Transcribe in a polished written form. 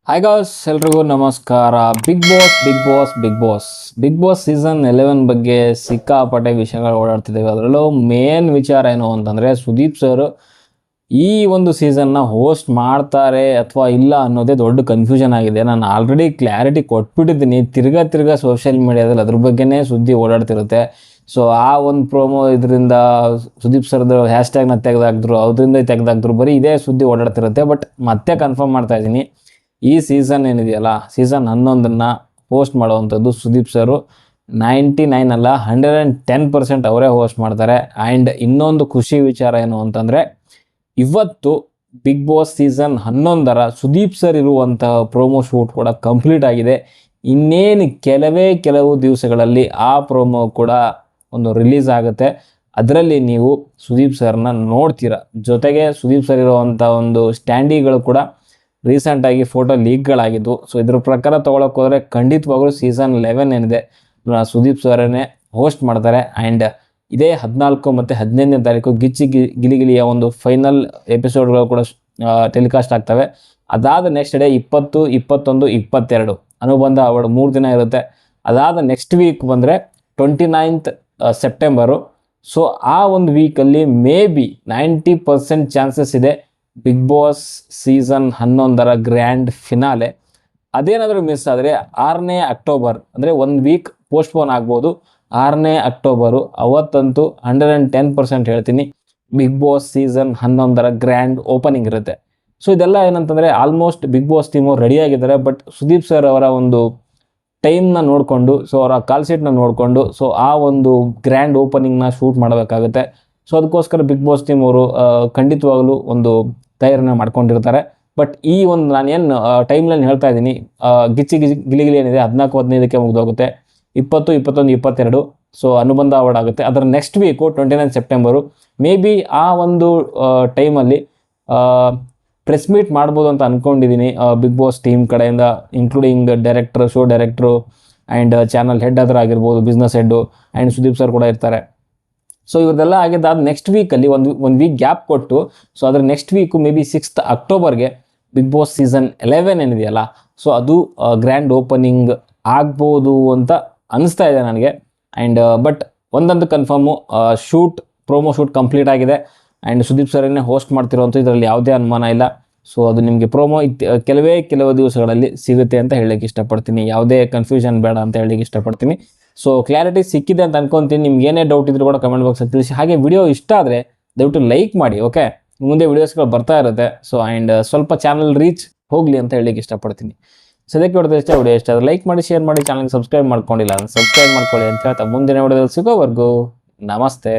Hi guys, ಎಲ್ರಿಗೂ ನಮಸ್ಕಾರ. Big Boss season 11 ಬಗ್ಗೆ ಸಿಕ್ಕಾಪಟ್ಟೆ ವಿಷಯಗಳು ಓಡಾಡ್ತಿದ್ದೇವೆ. ಅದರಲ್ಲೂ ಮೇನ್ ವಿಚಾರ ಏನು ಅಂತಂದರೆ, ಸುದೀಪ್ ಸರ್ ಈ ಒಂದು ಸೀಸನ್ನ ಹೋಸ್ಟ್ ಮಾಡ್ತಾರೆ ಅಥವಾ ಇಲ್ಲ ಅನ್ನೋದೇ ದೊಡ್ಡ ಕನ್ಫ್ಯೂಷನ್ ಆಗಿದೆ. ನಾನು ಆಲ್ರೆಡಿ ಕ್ಲಾರಿಟಿ ಕೊಟ್ಬಿಟ್ಟಿದ್ದೀನಿ. ತಿರ್ಗಾ ಸೋಷಿಯಲ್ ಮೀಡಿಯಾದಲ್ಲಿ ಅದ್ರ ಬಗ್ಗೆನೇ ಸುದ್ದಿ ಓಡಾಡ್ತಿರುತ್ತೆ. ಸೊ ಆ ಒಂದು ಪ್ರೋಮೋ ಇದರಿಂದ ಸುದೀಪ್ ಸರ್ದು ಹ್ಯಾಶ್ಟ್ಯಾಗ್ನ ತೆಗೆದಾಕಿದ್ರು, ಬರೀ ಇದೇ ಸುದ್ದಿ ಓಡಾಡ್ತಿರುತ್ತೆ. ಬಟ್ ಮತ್ತೆ ಕನ್ಫರ್ಮ್ ಮಾಡ್ತಾ ಇದ್ದೀನಿ, ಈ ಸೀಸನ್ ಏನಿದೆಯಲ್ಲ, ಸೀಸನ್ 11 ಹೋಸ್ಟ್ ಮಾಡುವಂಥದ್ದು ಸುದೀಪ್ ಸರು 99 ಅಲ್ಲ 110% ಅವರೇ ಹೋಸ್ಟ್ ಮಾಡ್ತಾರೆ. ಆ್ಯಂಡ್ ಇನ್ನೊಂದು ಖುಷಿ ವಿಚಾರ ಏನು ಅಂತಂದರೆ, ಇವತ್ತು Bigg Boss season 11 Sudeep sir ಇರುವಂತಹ ಪ್ರೋಮೋ ಶೂಟ್ ಕೂಡ ಕಂಪ್ಲೀಟ್ ಆಗಿದೆ. ಇನ್ನೇನು ಕೆಲವು ದಿವಸಗಳಲ್ಲಿ ಆ ಪ್ರೋಮೋ ಕೂಡ ಒಂದು ರಿಲೀಸ್ ಆಗುತ್ತೆ. ಅದರಲ್ಲಿ ನೀವು ಸುದೀಪ್ ಸರ್ನ ನೋಡ್ತೀರಾ. ಜೊತೆಗೆ ಸುದೀಪ್ ಸರ್ ಇರುವಂಥ ಒಂದು ಸ್ಟ್ಯಾಂಡಿಗಳು ಕೂಡ ರೀಸೆಂಟಾಗಿ ಫೋಟೋ ಲೀಕ್ಗಳಾಗಿದ್ದು. ಸೊ ಇದ್ರ ಪ್ರಕಾರ ತೊಗೊಳಕ್ಕೆ ಹೋದರೆ ಖಂಡಿತವಾಗ್ಲೂ ಸೀಸನ್ 11 ಏನಿದೆ ಸುದೀಪ್ ಸರನ್ನೇ ಹೋಸ್ಟ್ ಮಾಡ್ತಾರೆ. ಆ್ಯಂಡ್ ಇದೇ 14 ಮತ್ತು 15ನೇ ತಾರೀಕು ಗಿಲಿಗಿಲಿಯ ಒಂದು ಫೈನಲ್ ಎಪಿಸೋಡ್ಗಳು ಕೂಡ ಟೆಲಿಕಾಸ್ಟ್ ಆಗ್ತವೆ. ಅದಾದ ನೆಕ್ಸ್ಟ್ ಡೇ 20, 21, 22 ಅನುಬಂಧ ಅವಾರ್ಡ್ 3 ದಿನ ಇರುತ್ತೆ. ಅದಾದ ನೆಕ್ಸ್ಟ್ ವೀಕ್ ಬಂದರೆ 29th ಸೆಪ್ಟೆಂಬರು. ಸೊ ಆ ಒಂದು ವೀಕಲ್ಲಿ ಮೇ ಬಿ 90% ಚಾನ್ಸಸ್ ಇದೆ Bigg Boss season 11 grand finale. ಅದೇನಾದರೂ ಮಿಸ್ ಆದರೆ 6ನೇ ಅಕ್ಟೋಬರ್, ಅಂದರೆ 1 ವೀಕ್ ಪೋಸ್ಟ್ಪೋನ್ ಆಗ್ಬೋದು. 6ನೇ ಅಕ್ಟೋಬರು ಅವತ್ತಂತೂ 110% ಹೇಳ್ತೀನಿ, Bigg Boss season 11 grand opening ಇರುತ್ತೆ. ಸೊ ಇದೆಲ್ಲ ಏನಂತಂದರೆ, ಆಲ್ಮೋಸ್ಟ್ ಬಿಗ್ ಬಾಸ್ ಟೀಮು ರೆಡಿಯಾಗಿದ್ದಾರೆ. ಬಟ್ ಸುದೀಪ್ ಸರ್ ಅವರ ಒಂದು ಟೈಮ್ನ ನೋಡಿಕೊಂಡು, ಸೊ ಅವರ ಕಾಲ್ ಶೀಟ್ನ ನೋಡಿಕೊಂಡು, ಸೊ ಆ ಒಂದು ಗ್ರ್ಯಾಂಡ್ ಓಪನಿಂಗ್ನ ಶೂಟ್ ಮಾಡಬೇಕಾಗುತ್ತೆ. ಸೊ ಅದಕ್ಕೋಸ್ಕರ ಬಿಗ್ ಬಾಸ್ ಟೀಮ್ ಅವರು ಖಂಡಿತವಾಗಲೂ ಒಂದು ತಯಾರಿನ ಮಾಡ್ಕೊಂಡಿರ್ತಾರೆ. ಬಟ್ ಈ ಒಂದು ನಾನೇನು ಟೈಮ್ಲೈನ್ ಹೇಳ್ತಾ ಇದ್ದೀನಿ, ಗಿಲಿಗಿಲಿ ಏನಿದೆ 14, 15ಕ್ಕೆ ಮುಗಿದೋಗುತ್ತೆ. 20, 21, 22 ಸೊ ಅನುಬಂಧ ಅವಾರ್ಡ್ ಆಗುತ್ತೆ. ಅದರ next week 29 September may be ಆ ಒಂದು ಟೈಮಲ್ಲಿ ಪ್ರೆಸ್ ಮೀಟ್ ಮಾಡ್ಬೋದು ಅಂತ ಅಂದ್ಕೊಂಡಿದ್ದೀನಿ ಬಿಗ್ ಬಾಸ್ ಟೀಮ್ ಕಡೆಯಿಂದ, including director, show director and channel head ಆಗಿರ್ಬೋದು, business head and Sudeep sir ಕೂಡ ಇರ್ತಾರೆ. ಸೊ ಇವ್ರದೆಲ್ಲ ಆಗಿದ್ದಾದ ನೆಕ್ಸ್ಟ್ ವೀಕಲ್ಲಿ ಒಂದು ವೀಕ್ ಗ್ಯಾಪ್ ಕೊಟ್ಟು, ಸೊ ಅದರ next week may be 6th ಅಕ್ಟೋಬರ್ಗೆ ಬಿಗ್ ಬಾಸ್ ಸೀಸನ್ 11 ಏನಿದೆಯಲ್ಲ, ಸೊ ಅದು ಗ್ರ್ಯಾಂಡ್ ಓಪನಿಂಗ್ ಆಗ್ಬೋದು ಅಂತ ಅನಿಸ್ತಾ ಇದೆ ನನಗೆ. ಆ್ಯಂಡ್ ಬಟ್ ಒಂದಂತೂ ಕನ್ಫರ್ಮು, ಪ್ರೋಮೋ ಶೂಟ್ ಕಂಪ್ಲೀಟ್ ಆಗಿದೆ. ಆ್ಯಂಡ್ ಸುದೀಪ್ ಸರನ್ನೇ ಹೋಸ್ಟ್ ಮಾಡ್ತಿರೋಂಥ ಇದರಲ್ಲಿ ಯಾವುದೇ ಅನುಮಾನ ಇಲ್ಲ. ಸೊ ಅದು ನಿಮಗೆ ಪ್ರೋಮೋ ಕೆಲವು ದಿವಸಗಳಲ್ಲಿ ಸಿಗುತ್ತೆ ಅಂತ ಹೇಳಲಿಕ್ಕೆ ಇಷ್ಟಪಡ್ತೀನಿ. ಯಾವುದೇ ಕನ್ಫ್ಯೂಷನ್ ಬೇಡ ಅಂತ ಹೇಳಲಿಕ್ಕೆ ಇಷ್ಟಪಡ್ತೀನಿ. ಸೊ ಕ್ಲಾರಿಟಿ ಸಿಕ್ಕಿದೆ ಅಂತ ಅನ್ಕೊತೀನಿ. ನಿಮ್ಗೆ ಏನೇ ಡೌಟ್ ಇದ್ರೂ ಕೂಡ ಕಮೆಂಟ್ ಬಾಕ್ಸಲ್ಲಿ ತಿಳಿಸಿ. ಹಾಗೆ ವಿಡಿಯೋ ಇಷ್ಟ ಆದರೆ ದಯವಿಟ್ಟು ಲೈಕ್ ಮಾಡಿ. ಓಕೆ, ಮುಂದೆ ವಿಡಿಯೋಸ್ಗಳು ಬರ್ತಾ ಇರುತ್ತೆ. ಸೊ ಆ್ಯಂಡ್ ಸ್ವಲ್ಪ ಚಾನಲ್ ರೀಚ್ ಹೋಗಲಿ ಅಂತ ಹೇಳಲಿಕ್ಕೆ ಇಷ್ಟಪಡ್ತೀನಿ. ಸದ್ಯಕ್ಕೆ ವಿಡಿಯೋ ಇಷ್ಟ ಆದರೆ ಲೈಕ್ ಮಾಡಿ, ಶೇರ್ ಮಾಡಿ, ಚಾನಲ್ಗೆ ಸಬ್ಸ್ಕ್ರೈಬ್ ಮಾಡ್ಕೊಂಡಿಲ್ಲ ಸಬ್ಸ್ಕ್ರೈಬ್ ಮಾಡ್ಕೊಳ್ಳಿ ಅಂತ ಹೇಳ್ತಾ ಮುಂದಿನ ವಿಡಿಯೋದಲ್ಲಿ ಸಿಗೋವರೆಗೂ ನಮಸ್ತೆ.